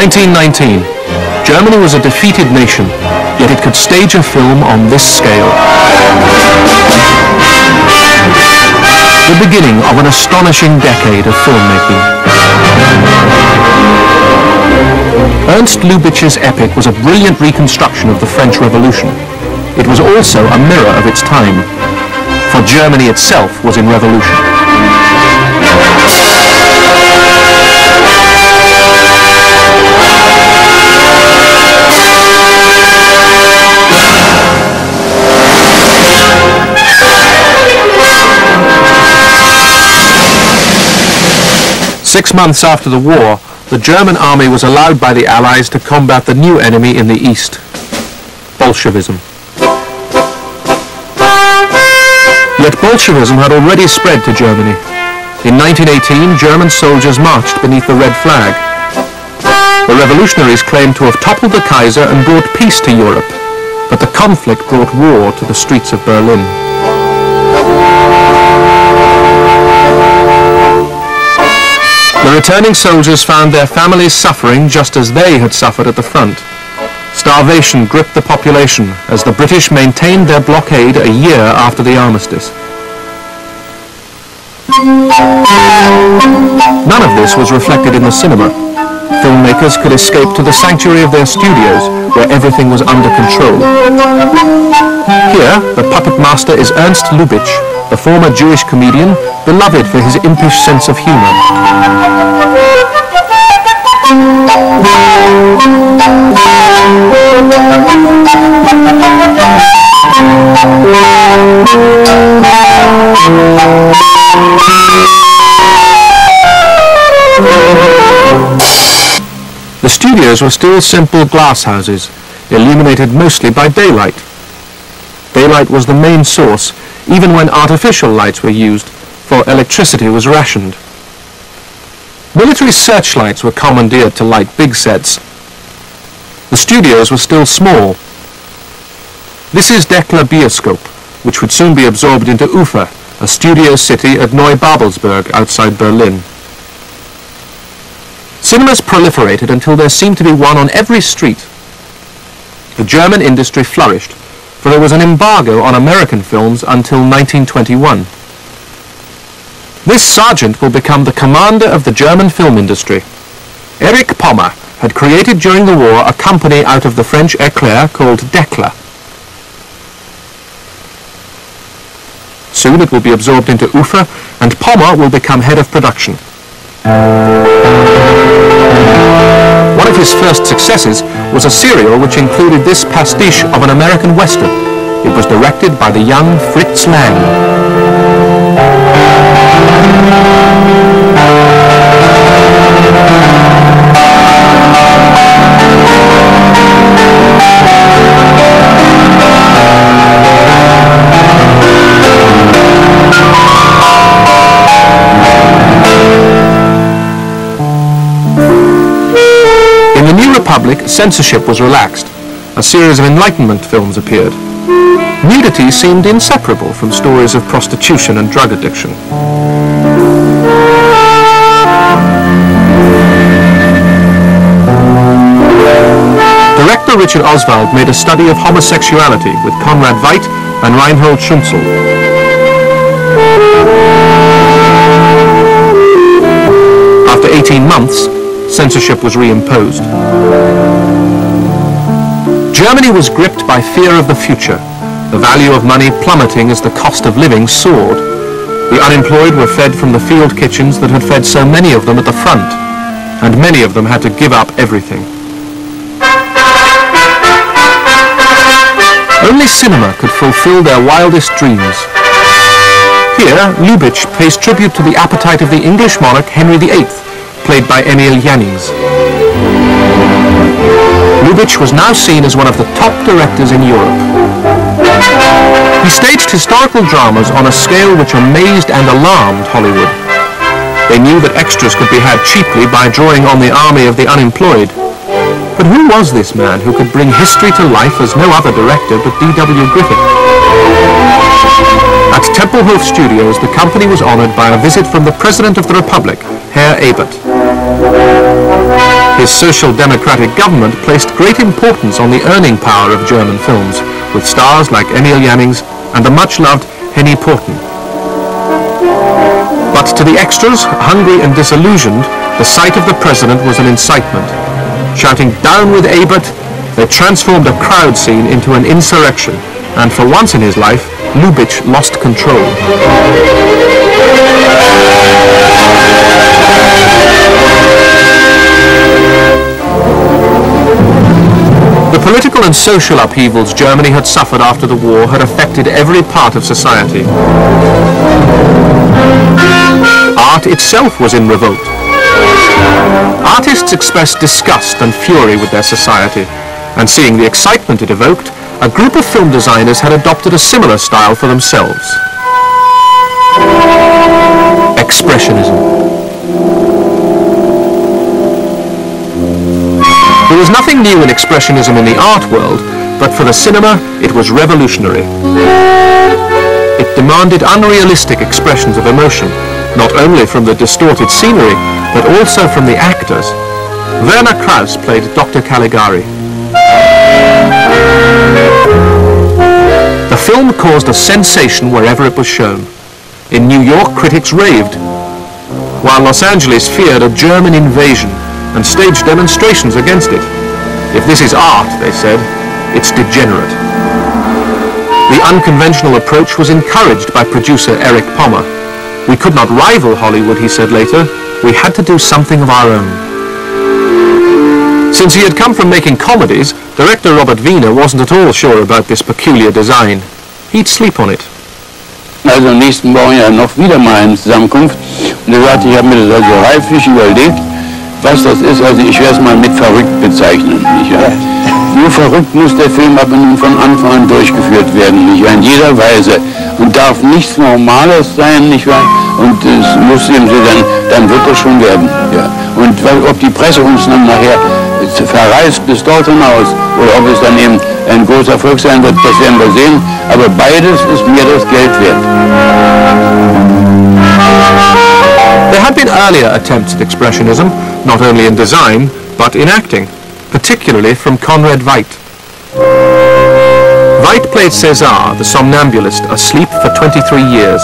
1919. Germany was a defeated nation, yet it could stage a film on this scale. The beginning of an astonishing decade of filmmaking. Ernst Lubitsch's epic was a brilliant reconstruction of the French Revolution. It was also a mirror of its time, for Germany itself was in revolution. Six months after the war, the German army was allowed by the Allies to combat the new enemy in the East, Bolshevism. Yet Bolshevism had already spread to Germany. In 1918, German soldiers marched beneath the red flag. The revolutionaries claimed to have toppled the Kaiser and brought peace to Europe, but the conflict brought war to the streets of Berlin. The returning soldiers found their families suffering just as they had suffered at the front. Starvation gripped the population as the British maintained their blockade a year after the armistice. None of this was reflected in the cinema. Filmmakers could escape to the sanctuary of their studios, where everything was under control. Here, the puppet master is Ernst Lubitsch, the former Jewish comedian, beloved for his impish sense of humor. The studios were still simple glass houses, illuminated mostly by daylight. Daylight was the main source, even when artificial lights were used, for electricity was rationed. Military searchlights were commandeered to light big sets. The studios were still small. This is Dekla Bioscope, which would soon be absorbed into Ufa, a studio city at Neubabelsberg outside Berlin. Cinemas proliferated until there seemed to be one on every street. The German industry flourished, for there was an embargo on American films until 1921. This sergeant will become the commander of the German film industry. Erich Pommer had created during the war a company out of the French éclair called Dekla. Soon it will be absorbed into Ufa, and Pommer will become head of production. One of his first successes was a serial which included this pastiche of an American Western. It was directed by the young Fritz Lang. In the new Republic, censorship was relaxed. A series of Enlightenment films appeared. Nudity seemed inseparable from stories of prostitution and drug addiction. Director Richard Oswald made a study of homosexuality with Konrad Veidt and Reinhold Schunzel. After 18 months, censorship was reimposed. Germany was gripped by fear of the future, the value of money plummeting as the cost of living soared. The unemployed were fed from the field kitchens that had fed so many of them at the front, and many of them had to give up everything. Only cinema could fulfill their wildest dreams. Here, Lubitsch pays tribute to the appetite of the English monarch Henry VIII, played by Emil Jannings. Lubitsch was now seen as one of the top directors in Europe. He staged historical dramas on a scale which amazed and alarmed Hollywood. They knew that extras could be had cheaply by drawing on the army of the unemployed. But who was this man who could bring history to life as no other director but D.W. Griffith? At Tempelhof Studios, the company was honored by a visit from the President of the Republic, Herr Ebert. His social democratic government placed great importance on the earning power of German films, with stars like Emil Jannings and the much-loved Henny Porten. But to the extras, hungry and disillusioned, the sight of the president was an incitement. Shouting, "Down with Ebert," they transformed a crowd scene into an insurrection, and for once in his life, Lubitsch lost control. The political and social upheavals Germany had suffered after the war had affected every part of society. Art itself was in revolt. Artists expressed disgust and fury with their society, and seeing the excitement it evoked, a group of film designers had adopted a similar style for themselves. Expressionism. There was nothing new in Expressionism in the art world, but for the cinema it was revolutionary. It demanded unrealistic expressions of emotion, not only from the distorted scenery, but also from the actors. Werner Krauss played Dr. Caligari. The film caused a sensation wherever it was shown. In New York, critics raved, while Los Angeles feared a German invasion and staged demonstrations against it. If this is art, they said, it's degenerate. The unconventional approach was encouraged by producer Erich Pommer. We could not rival Hollywood, he said later. We had to do something of our own. Since he had come from making comedies, director Robert Wiener wasn't at all sure about this peculiar design. He'd sleep on it. Also im nächsten Baujahr noch wieder mal eine Zusammenkunft. Und er sagte, ich habe mir das also reiflich überlegt, was das ist. Also ich werde es mal mit verrückt bezeichnen. Nicht wahr? Nur verrückt muss der Film aber nun von Anfang an durchgeführt werden, nicht wahr? In jeder Weise. Und darf nichts Normales sein, nicht wahr? Und es muss eben so, dann wird es schon werden. Ja. Und ob die Presse uns dann nachher verreist bis dort hinaus oder ob es dann eben ein großer Erfolg sein wird, das werden wir sehen. Aber beides ist mir das Geld wert. There had been earlier attempts at Expressionism, not only in design, but in acting, particularly from Conrad Veidt. Veidt played César, the somnambulist, asleep for 23 years,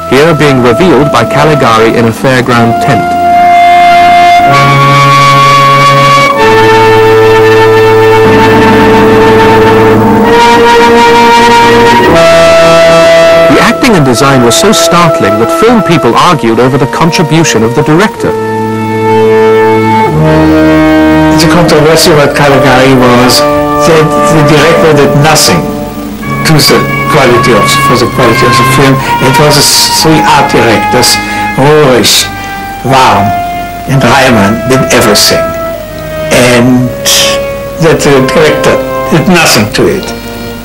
here being revealed by Caligari in a fairground tent. The acting and design were so startling that film people argued over the contribution of the director. The controversy about Caligari was that the director did nothing for the quality of the film. It was three art directors, Rohrig, Warm and Reimann, did everything. And that the director did nothing to it.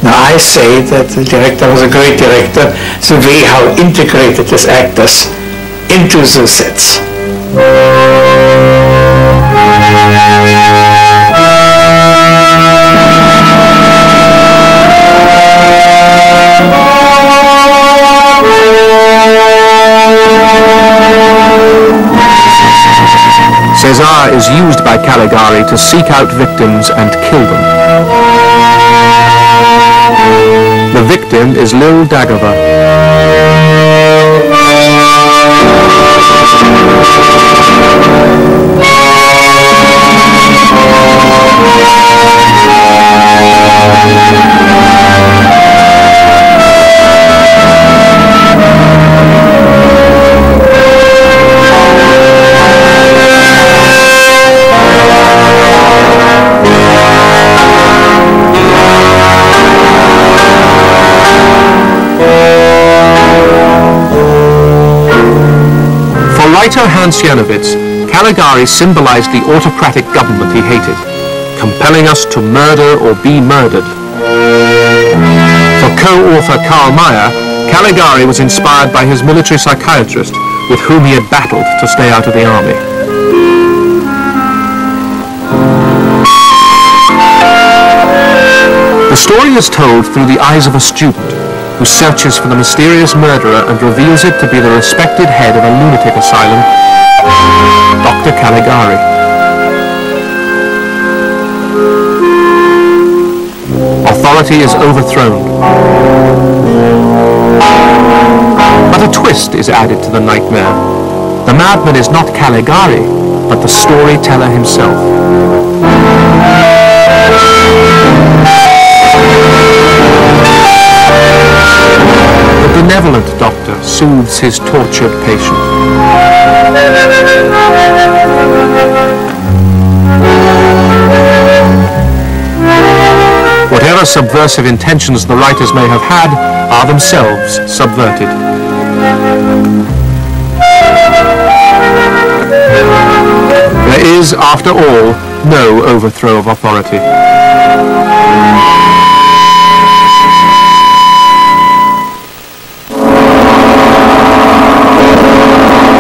Now I say that the director was a great director, the way how he integrated his actors into the sets. César is used by Caligari to seek out victims and kill them. The victim is Lil Dagobah. Writer Hans Janowitz, Caligari symbolized the autocratic government he hated, compelling us to murder or be murdered. For co-author Karl Mayer, Caligari was inspired by his military psychiatrist, with whom he had battled to stay out of the army. The story is told through the eyes of a student, who searches for the mysterious murderer and reveals it to be the respected head of a lunatic asylum, Dr. Caligari. authority is overthrown. But a twist is added to the nightmare. The madman is not Caligari, but the storyteller himself. The benevolent doctor soothes his tortured patient. Whatever subversive intentions the writers may have had are themselves subverted. There is, after all, no overthrow of authority.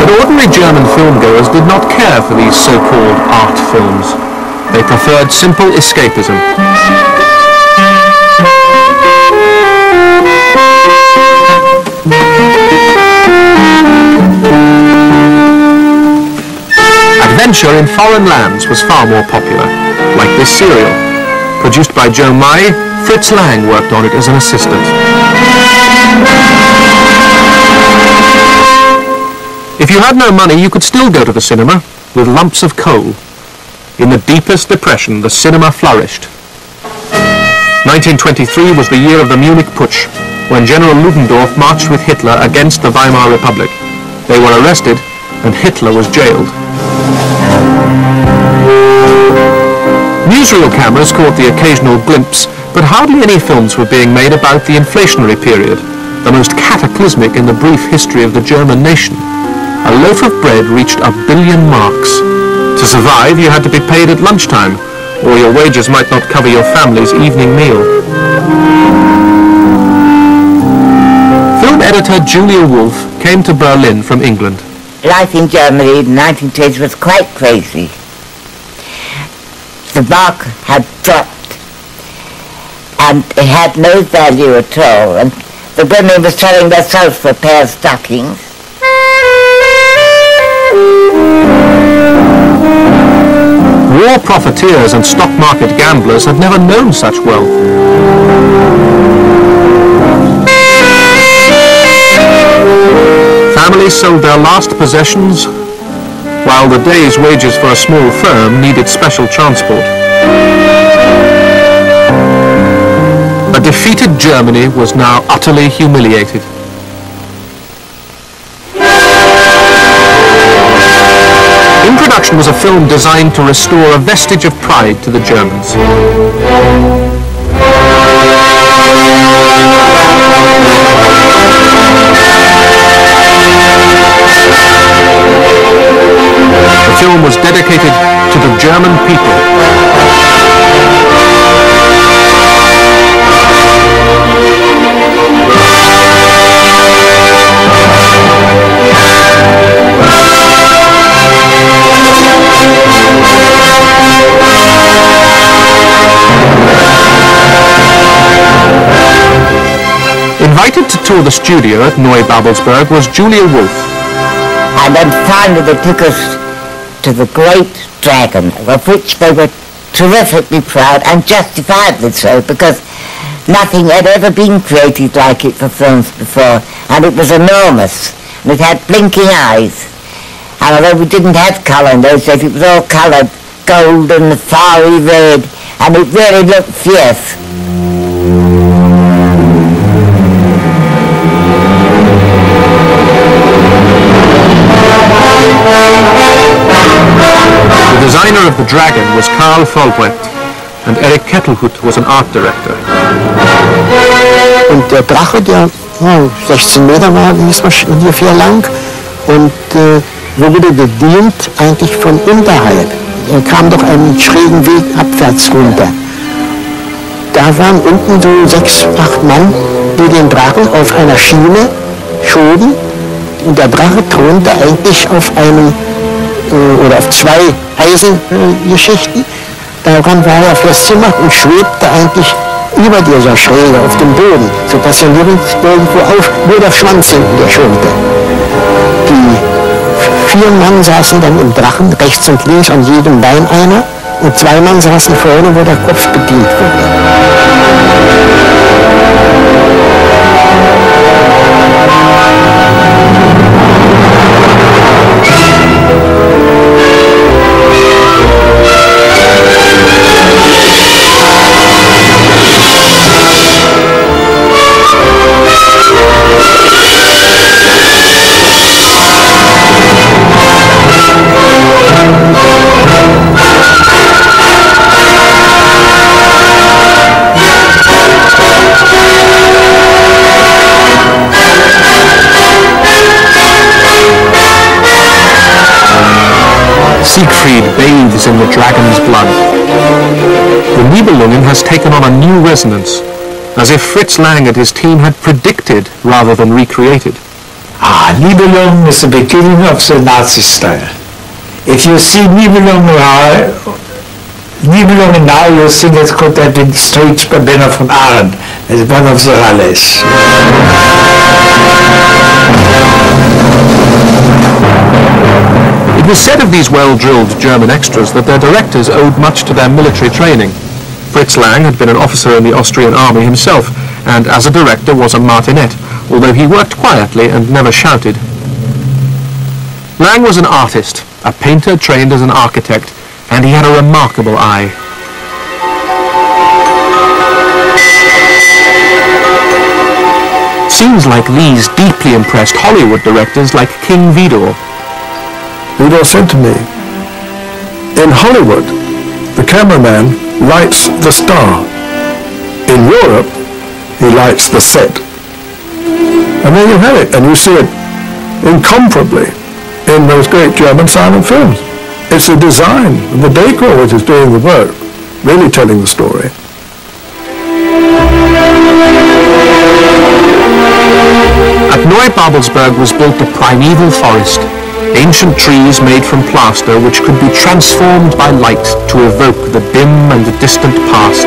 But ordinary German filmgoers did not care for these so-called art films. They preferred simple escapism. Adventure in foreign lands was far more popular, like this serial. Produced by Joe Mai, Fritz Lang worked on it as an assistant. If you had no money, you could still go to the cinema with lumps of coal. In the deepest depression, the cinema flourished. 1923 was the year of the Munich Putsch, when General Ludendorff marched with Hitler against the Weimar Republic. They were arrested, and Hitler was jailed. Newsreel cameras caught the occasional glimpse, but hardly any films were being made about the inflationary period, the most cataclysmic in the brief history of the German nation. A loaf of bread reached 1 billion marks. To survive, you had to be paid at lunchtime, or your wages might not cover your family's evening meal. Film editor Julia Wolf came to Berlin from England. Life in Germany in the 1920s was quite crazy. The mark had dropped and it had no value at all, and the women were selling themselves for a pair of stockings. War profiteers and stock market gamblers had never known such wealth. Families sold their last possessions, while the day's wages for a small firm needed special transport. A defeated Germany was now utterly humiliated. In production was a film designed to restore a vestige of pride to the Germans. The film was dedicated to the German people. Invited to tour the studio at Neubabelsberg was Julia Wolf. And then finally they took us to the Great Dragon, of which they were terrifically proud, and justifiably so, because nothing had ever been created like it for films before, and it was enormous, and it had blinking eyes. And although we didn't have colour in those days, it was all coloured gold and fiery red, and it really looked fierce. The designer of the Dragon was Karl Vollbrecht, and Eric Kettelhut was an art director. Und der Drache, der 16 Meter war, ungefähr lang, und wurde bedient eigentlich von unterhalb. Er kam doch einen schrägen Weg abwärts runter. Da waren unten so 6, 8 Mann, die den Drachen auf einer Schiene schoben, und der Drache thronte eigentlich auf einem oder auf 2 Eisengeschichten. Daran war er festgemacht und schwebte eigentlich über dieser Schräge auf dem Boden, sodass er nirgendwo nur der Schwanz hinten der schonte. Die 4 Mann saßen dann im Drachen, rechts und links an jedem Bein einer, Und zwei Mann saßen vorne, wo der Kopf bedient wurde. Siegfried bathes in the dragon's blood. The Nibelungen has taken on a new resonance, as if Fritz Lang and his team had predicted rather than recreated. Nibelungen is the beginning of the Nazi style. If you see Nibelungen now, you think it could have been staged by Benno von Arendt as one of the rallies. It was said of these well-drilled German extras that their directors owed much to their military training. Fritz Lang had been an officer in the Austrian army himself, and as a director was a martinet, although he worked quietly and never shouted. Lang was an artist, a painter trained as an architect, and he had a remarkable eye. Scenes like these deeply impressed Hollywood directors like King Vidor. Vidor said to me, in Hollywood, the cameraman lights the star. In Europe, he lights the set. And there you have it, and you see it incomparably in those great German silent films. It's the design, the decor which is doing the work, really telling the story. At Neubabelsberg was built a primeval forest, ancient trees made from plaster which could be transformed by light to evoke the dim and distant past.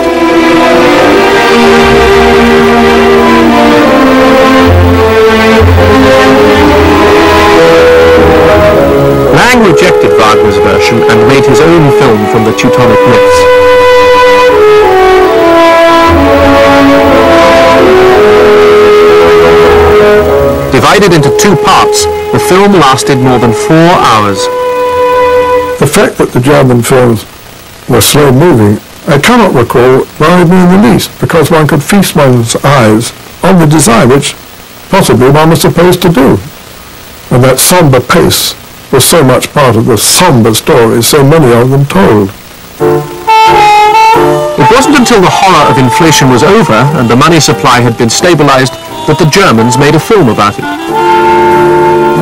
Lang rejected Wagner's version and made his own film from the Teutonic myths. Divided into two parts, the film lasted more than 4 hours. The fact that the German films were slow-moving, I cannot recall worried me in the least, because one could feast one's eyes on the design, which possibly one was supposed to do. And that somber pace was so much part of the somber stories, so many of them told. It wasn't until the horror of inflation was over and the money supply had been stabilized that the Germans made a film about it.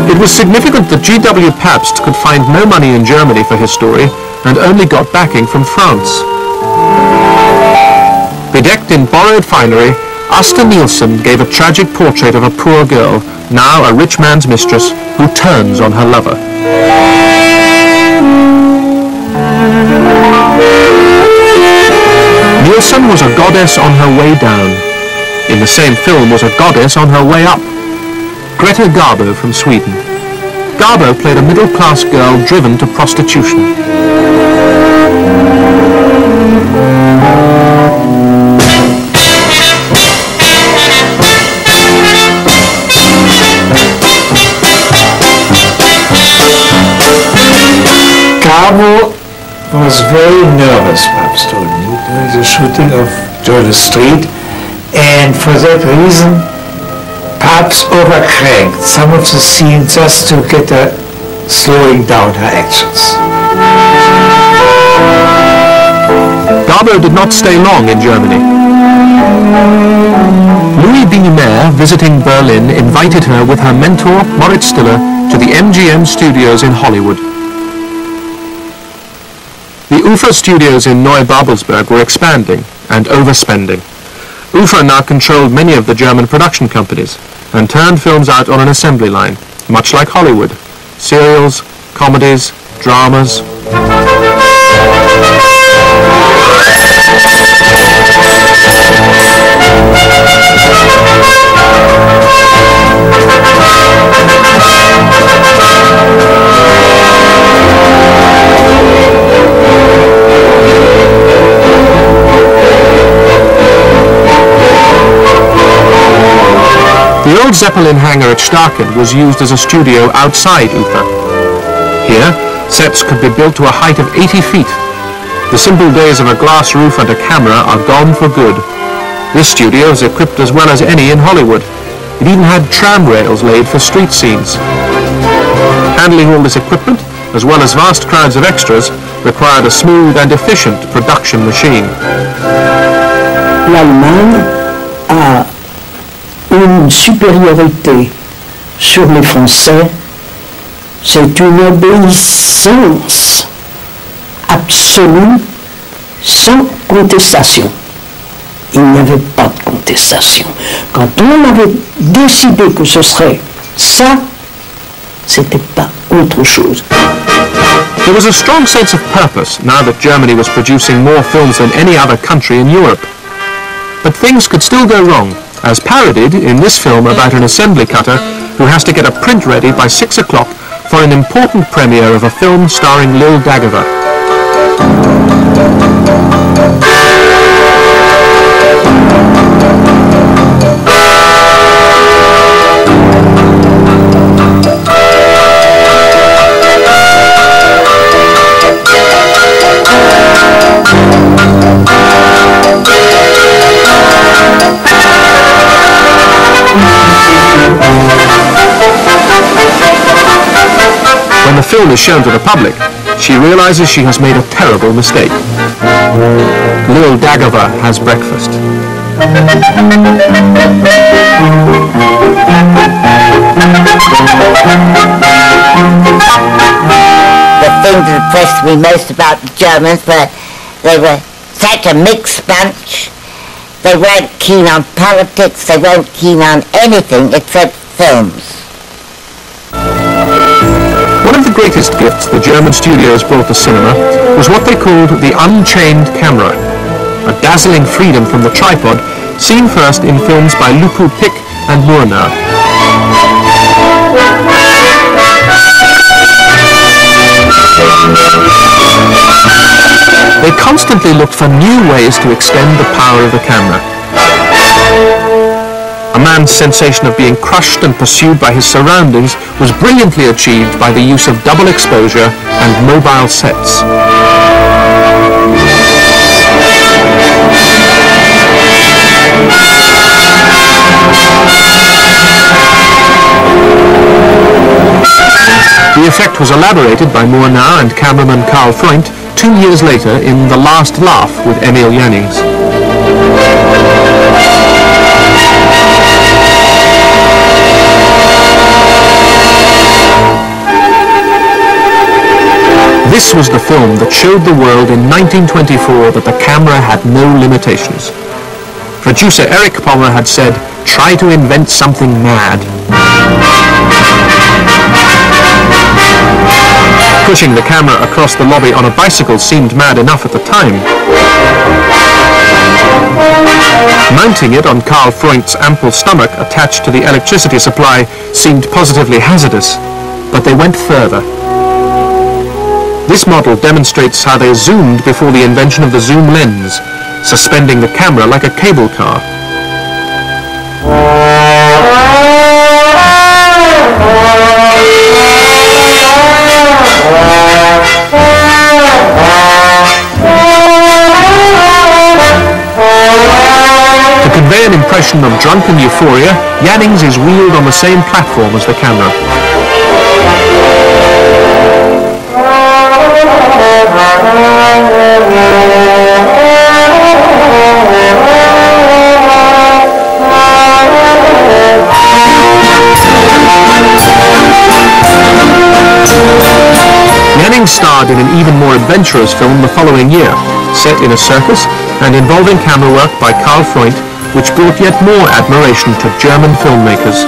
It was significant that G.W. Pabst could find no money in Germany for his story and only got backing from France. Bedecked in borrowed finery, Asta Nielsen gave a tragic portrait of a poor girl, now a rich man's mistress, who turns on her lover. Nielsen was a goddess on her way down. In the same film was a goddess on her way up. Greta Garbo from Sweden. Garbo played a middle-class girl driven to prostitution. Garbo was very nervous, Pabst told me, during the shooting of Georgia Street, and for that reason Pabst overcranked some of the scenes just to get her slowing down her actions. Garbo did not stay long in Germany. Louis Binimer, visiting Berlin, invited her with her mentor, Moritz Stiller, to the MGM studios in Hollywood. The UFA studios in Neubabelsberg were expanding and overspending. UFA now controlled many of the German production companies and turned films out on an assembly line, much like Hollywood. Serials, comedies, dramas. The old Zeppelin hangar at Starken was used as a studio outside Ufa. Here, sets could be built to a height of 80 feet. The simple days of a glass roof and a camera are gone for good. This studio is equipped as well as any in Hollywood. It even had tram rails laid for street scenes. Handling all this equipment, as well as vast crowds of extras, required a smooth and efficient production machine. L'Allemagne a une supériorité sur les Français, c'est une obéissance absolue, sans contestation. Il n'y avait pas de contestation. Quand on avait décidé que ce serait ça, c'était pas autre chose. There was a strong sense of purpose now that Germany was producing more films than any other country in Europe. But things could still go wrong, as parodied in this film about an assembly cutter who has to get a print ready by 6 o'clock for an important premiere of a film starring Lil Dagova. When the film is shown to the public, she realizes she has made a terrible mistake. Lil Dagova has breakfast. The thing that impressed me most about the Germans were they were such a mixed bunch. They weren't keen on politics, they weren't keen on anything except films. One of the greatest gifts the German studios brought to cinema was what they called the unchained camera, a dazzling freedom from the tripod seen first in films by Lupu Pick and Murnau. They constantly looked for new ways to extend the power of the camera. A man's sensation of being crushed and pursued by his surroundings was brilliantly achieved by the use of double exposure and mobile sets. The effect was elaborated by Murnau and cameraman Karl Freund 2 years later in The Last Laugh with Emil Jannings. This was the film that showed the world in 1924 that the camera had no limitations. Producer Erich Pommer had said, "Try to invent something mad." Pushing the camera across the lobby on a bicycle seemed mad enough at the time. Mounting it on Karl Freund's ample stomach attached to the electricity supply seemed positively hazardous, but they went further. This model demonstrates how they zoomed before the invention of the zoom lens, suspending the camera like a cable car. To convey an impression of drunken euphoria, Jannings is wheeled on the same platform as the camera. Jannings starred in an even more adventurous film the following year, set in a circus and involving camera work by Karl Freund, which brought yet more admiration to German filmmakers.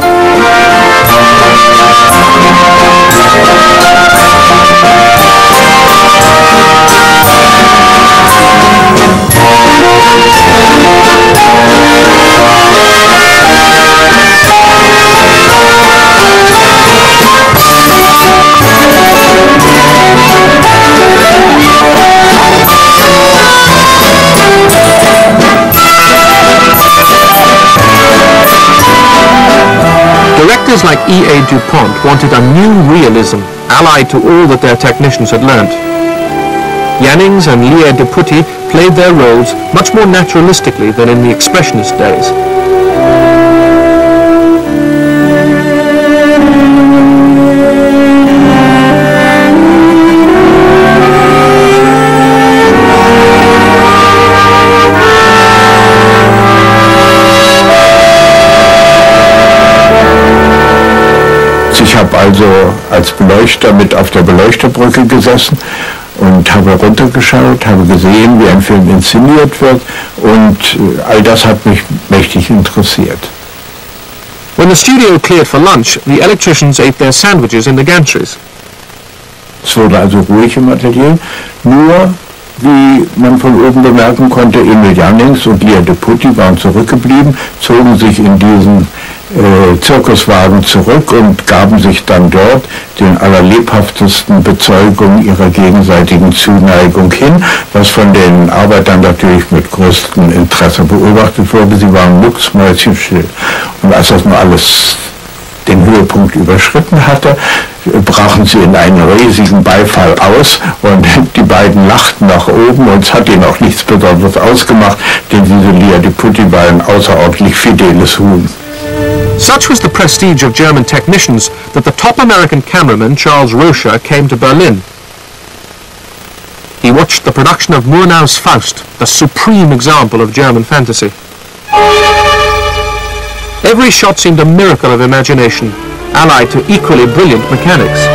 Directors like E.A. DuPont wanted a new realism allied to all that their technicians had learnt. Jannings and Lier de Putti played their roles much more naturalistically than in the Expressionist days. Ich habe also als Beleuchter mit auf der Beleuchterbrücke gesessen und habe runtergeschaut, habe gesehen, wie ein Film inszeniert wird, und all das hat mich mächtig interessiert. When the studio cleared for lunch, the electricians ate their sandwiches in the gantries. Es wurde also ruhig im Atelier, nur, wie man von oben bemerken konnte, Emil Jannings und Lier de Putti waren zurückgeblieben, zogen sich in diesen Zirkuswagen zurück und gaben sich dann dort den allerlebhaftesten Bezeugungen ihrer gegenseitigen Zuneigung hin, was von den Arbeitern natürlich mit größtem Interesse beobachtet wurde. Sie waren mucksmäuschenstill. Und als das nur alles den Höhepunkt überschritten hatte, brachen sie in einen riesigen Beifall aus, und die beiden lachten nach oben, und es hat ihnen auch nichts Besonderes ausgemacht, denn diese Lier de Putti war ein außerordentlich fideles Huhn. Such was the prestige of German technicians that the top American cameraman, Charles Rocher, came to Berlin. He watched the production of Murnau's Faust, the supreme example of German fantasy. Every shot seemed a miracle of imagination, allied to equally brilliant mechanics.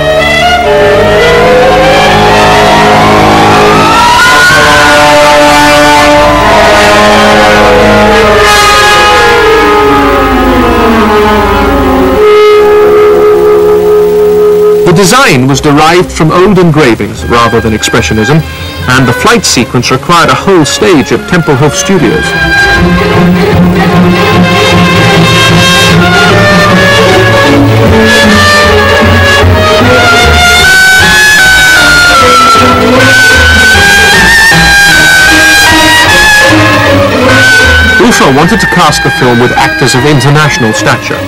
The design was derived from old engravings rather than Expressionism, and the flight sequence required a whole stage at Tempelhof Studios. Ufer wanted to cast the film with actors of international stature.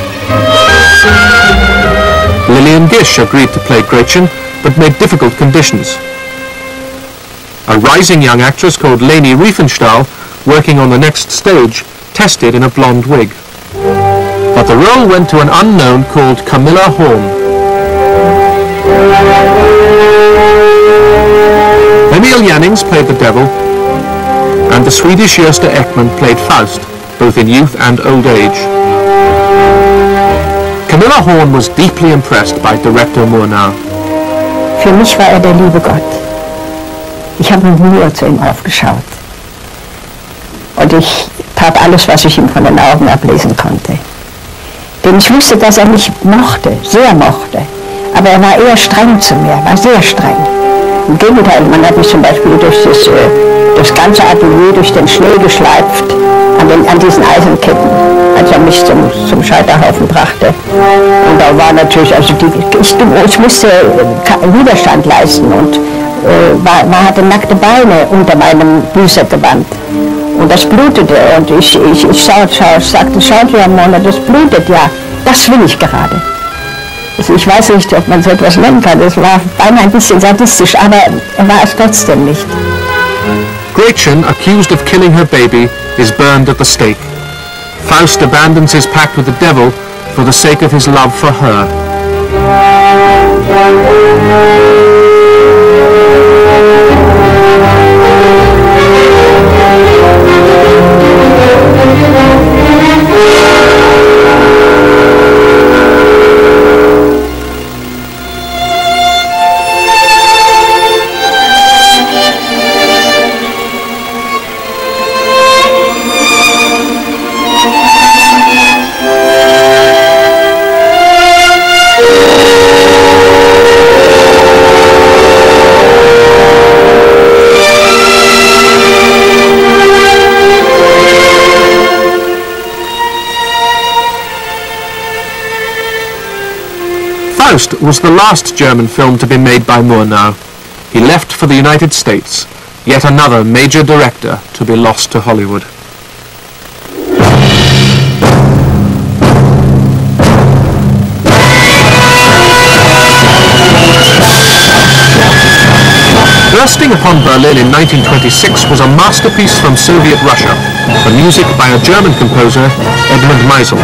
Lillian Gish agreed to play Gretchen, but made difficult conditions. A rising young actress called Leni Riefenstahl, working on the next stage, tested in a blonde wig. But the role went to an unknown called Camilla Horn. Emil Jannings played the devil, and the Swedish Gösta Ekman played Faust, both in youth and old age. Camilla Horn was deeply impressed by director Murnau. Für mich war der liebe Gott. Ich habe nur zu ihm aufgeschaut. Und ich tat alles, was ich ihm von den Augen ablesen konnte. Denn ich wusste, dass mich mochte, sehr mochte. Aber er war eher streng zu mir, war sehr streng. Im Gegenteil, man hat mich zum Beispiel durch das ganze Atelier, durch den Schnee geschleift, an diesen Eisenketten, als er mich zum Scheiterhaufen brachte. Und da war natürlich, also ich musste Widerstand leisten, und man hatte nackte Beine unter meinem Büßergewand. Und das blutete, und ich sagte, schaut ja, Mona, das blutet, ja, das will ich gerade. Also ich weiß nicht, ob man so etwas nennen kann, das war beinahe ein bisschen sadistisch, aber er war es trotzdem nicht. Gretchen, accused of killing her baby, is burned at the stake. Faust abandons his pact with the devil for the sake of his love for her. Faust was the last German film to be made by Murnau. He left for the United States, yet another major director to be lost to Hollywood. Bursting upon Berlin in 1926 was a masterpiece from Soviet Russia, the music by a German composer, Edmund Meisel.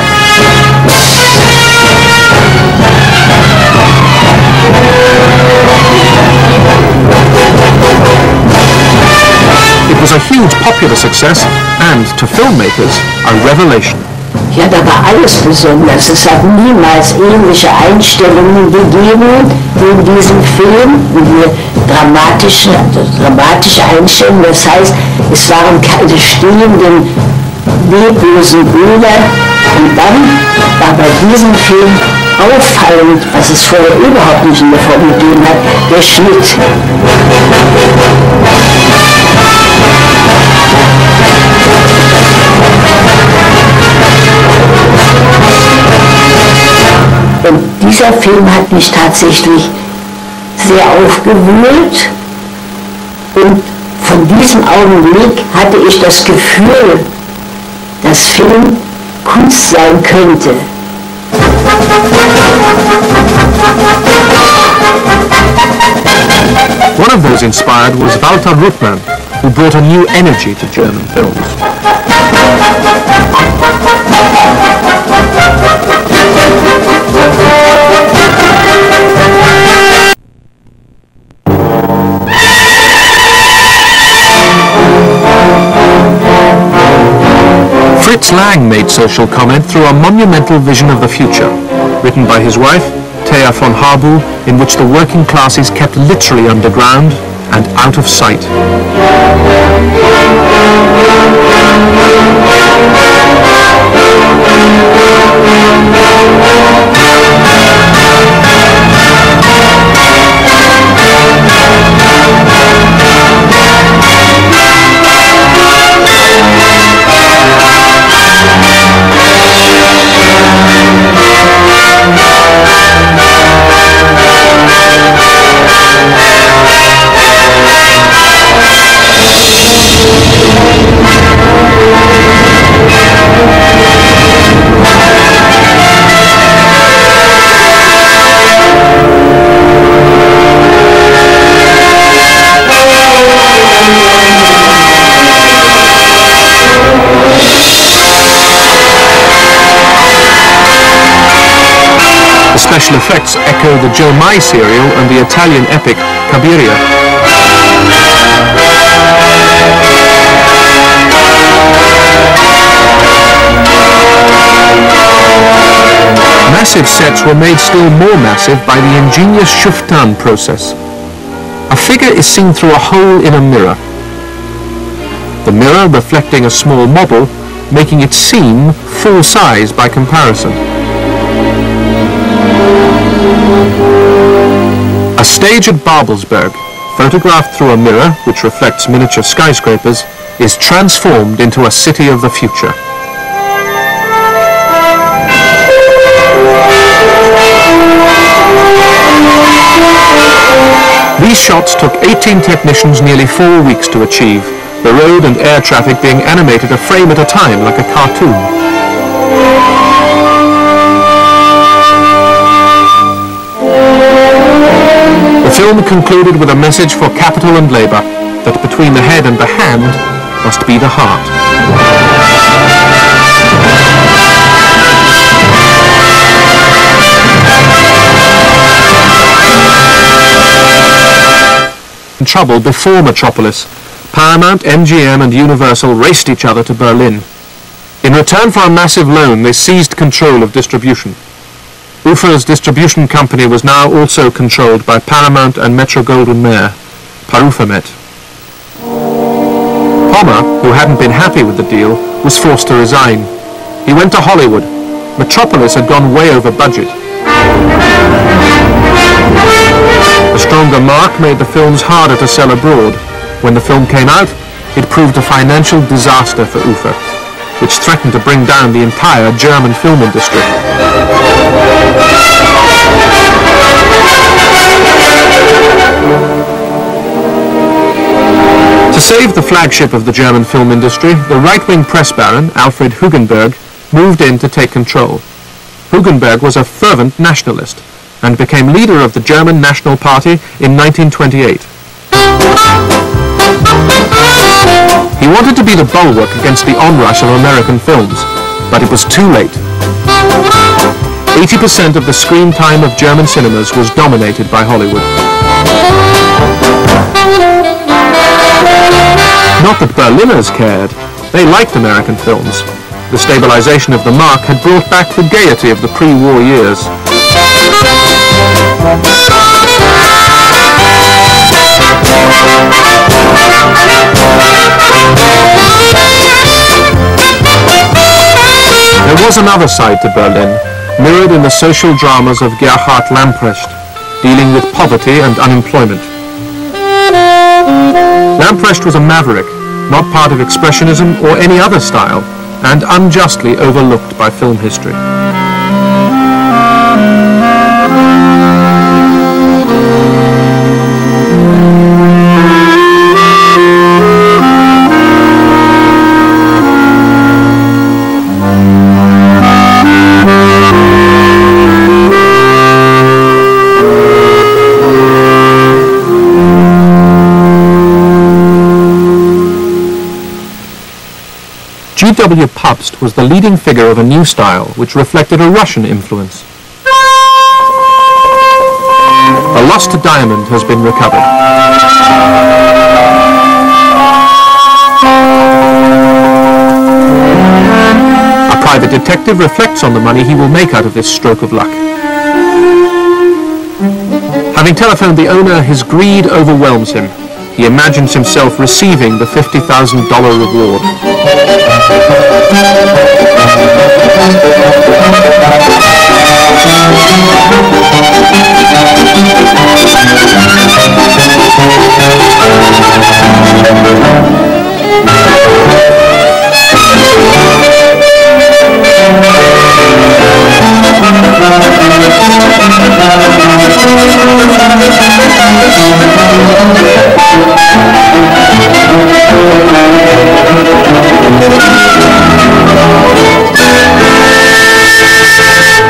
It was a huge popular success and, to filmmakers, a revelation. Ja, da war alles besonders. Es hat niemals ähnliche Einstellungen gegeben wie in diesem Film, wie dramatische Einstellungen. Das heißt, es waren keine stehenden, leblosen Bilder. Und dann war bei diesem Film auffallend, was es vorher überhaupt nicht in der Form gegeben hat, der Schnitt. Und dieser Film hat mich tatsächlich sehr aufgewühlt und von diesem Augenblick hatte ich das Gefühl, dass Film Kunst sein könnte. One of those inspired was Walter Ruttmann, who brought a new energy to German films. Fritz Lang made social comment through a monumental vision of the future, written by his wife, Thea von Harbu, in which the working class is kept literally underground and out of sight. Special effects echo the Joe Mai serial and the Italian epic Cabiria. Massive sets were made still more massive by the ingenious Schuftan process. A figure is seen through a hole in a mirror. The mirror reflecting a small model, making it seem full size by comparison. A stage at Babelsberg, photographed through a mirror which reflects miniature skyscrapers, is transformed into a city of the future. These shots took 18 technicians nearly 4 weeks to achieve, the road and air traffic being animated a frame at a time like a cartoon. The film concluded with a message for capital and labour, that between the head and the hand must be the heart. In trouble before Metropolis, Paramount, MGM and Universal raced each other to Berlin. In return for a massive loan, they seized control of distribution. Ufer's distribution company was now also controlled by Paramount and Metro-Goldwyn-Mayer, Parufamet. Pommer, who hadn't been happy with the deal, was forced to resign. He went to Hollywood. Metropolis had gone way over budget. A stronger mark made the films harder to sell abroad. When the film came out, it proved a financial disaster for Ufer, which threatened to bring down the entire German film industry. To save the flagship of the German film industry, the right-wing press baron, Alfred Hugenberg, moved in to take control. Hugenberg was a fervent nationalist and became leader of the German National Party in 1928. He wanted to be the bulwark against the onrush of American films, but it was too late. 80% of the screen time of German cinemas was dominated by Hollywood. Not that Berliners cared. They liked American films. The stabilization of the mark had brought back the gaiety of the pre-war years. There was another side to Berlin, mirrored in the social dramas of Gerhard Lamprecht, dealing with poverty and unemployment. Lamprecht was a maverick, not part of Expressionism or any other style, and unjustly overlooked by film history. G.W. Pabst was the leading figure of a new style which reflected a Russian influence. A lost diamond has been recovered. A private detective reflects on the money he will make out of this stroke of luck. Having telephoned the owner, his greed overwhelms him. He imagines himself receiving the $50,000 reward.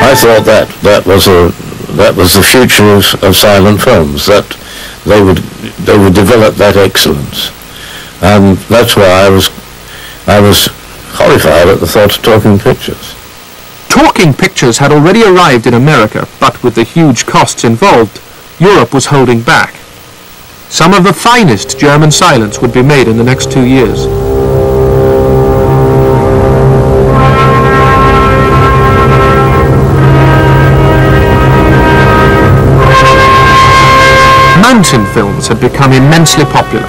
I thought that was the future of silent films, that they would develop that excellence, and that's why I was horrified at the thought of talking pictures. Talking pictures had already arrived in America, but with the huge costs involved, Europe was holding back. Some of the finest German silence would be made in the next 2 years. Mountain films had become immensely popular.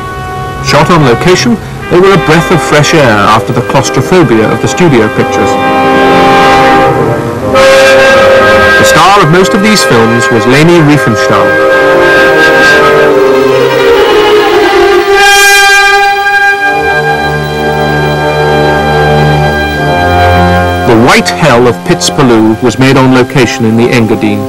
Shot on location, they were a breath of fresh air after the claustrophobia of the studio pictures. The star of most of these films was Leni Riefenstahl. The White Hell of Pitzpaloo was made on location in the Engadine.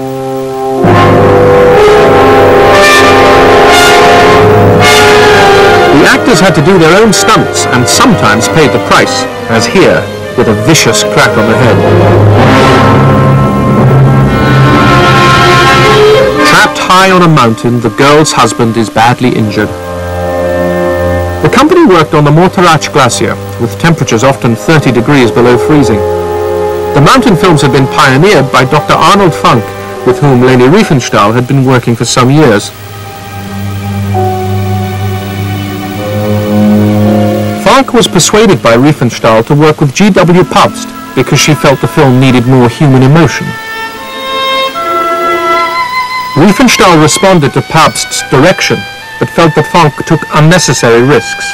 The actors had to do their own stunts and sometimes paid the price, as here, with a vicious crack on the head. Trapped high on a mountain, the girl's husband is badly injured. The company worked on the Mortarach Glacier, with temperatures often 30 degrees below freezing. The mountain films had been pioneered by Dr. Arnold Funk, with whom Leni Riefenstahl had been working for some years. Funk was persuaded by Riefenstahl to work with G.W. Pabst because she felt the film needed more human emotion. Riefenstahl responded to Pabst's direction, but felt that Funk took unnecessary risks.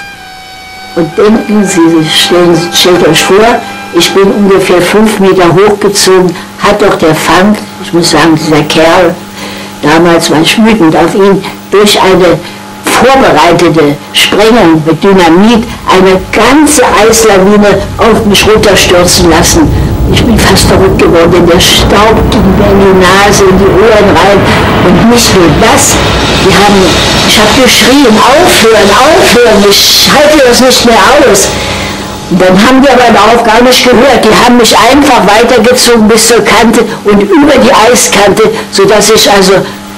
Und denken Sie, stellt euch vor, ich bin ungefähr 5 Meter hochgezogen, hat doch der Funk, ich muss sagen, dieser Kerl, damals war ich wütend auf ihn, durch eine vorbereitete Sprengung mit Dynamit eine ganze Eislawine auf mich runterstürzen lassen. Ich bin fast verrückt geworden, denn der Staub ging mir in die Nase, in die Ohren rein. Und nicht nur das, ich habe geschrien, aufhören, aufhören, ich halte das nicht mehr aus. Und dann haben die aber darauf gar nicht gehört. Die haben mich einfach weitergezogen bis zur Kante und über die Eiskante, sodass ich also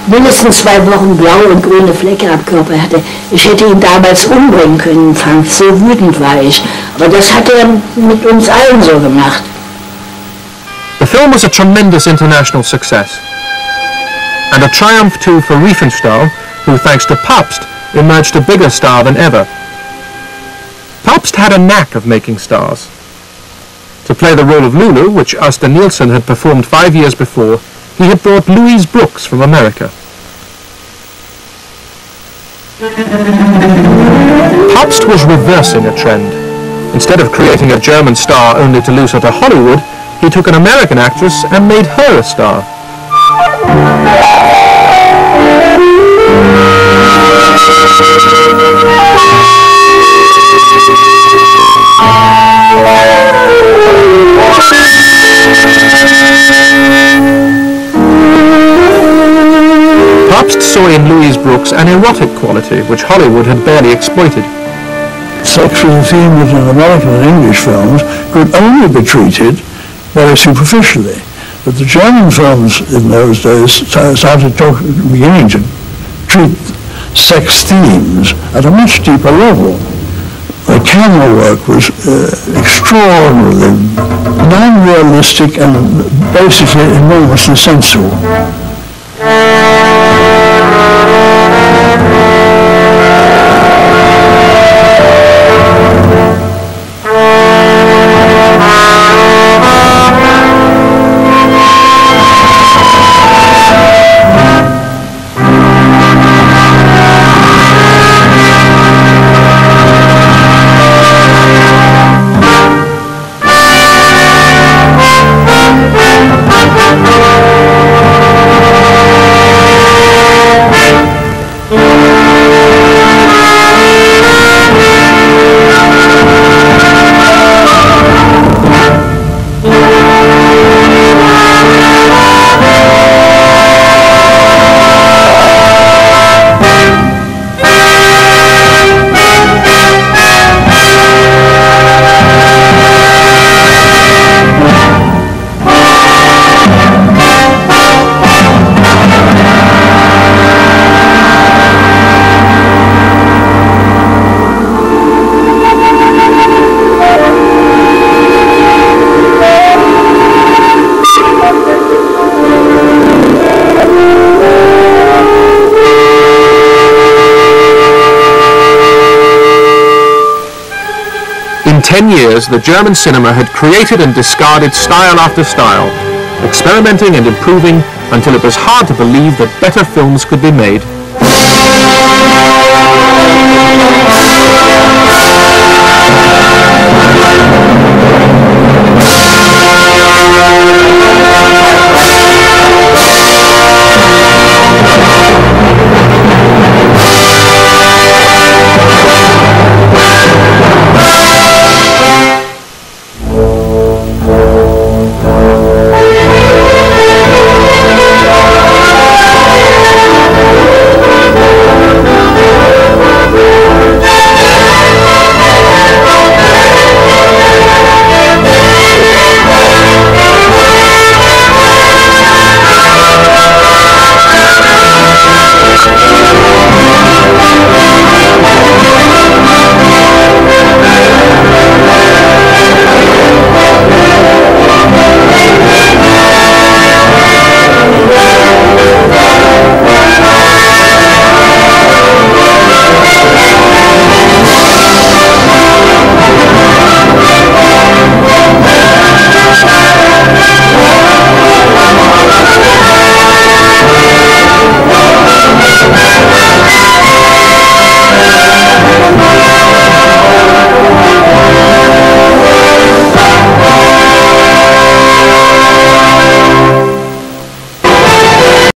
mindestens 2 Wochen blaue und grüne Flecke am Körper hatte. Ich hätte ihn damals umbringen können, Frank, so wütend war ich. Aber das hat er mit uns allen so gemacht. The film was a tremendous international success, and a triumph too for Riefenstahl, who, thanks to Pabst, emerged a bigger star than ever. Pabst had a knack of making stars. To play the role of Lulu, which Asta Nielsen had performed 5 years before, he had brought Louise Brooks from America. Pabst was reversing a trend. Instead of creating a German star only to lose her to Hollywood, he took an American actress and made her a star. Pabst saw in Louise Brooks an erotic quality which Hollywood had barely exploited. Sexual themes in American and English films could only be treated very superficially. But the German films in those days started beginning to treat sex themes at a much deeper level. The camera work was extraordinarily non-realistic and basically enormously sensual. In 10 years, the German cinema had created and discarded style after style, experimenting and improving until it was hard to believe that better films could be made.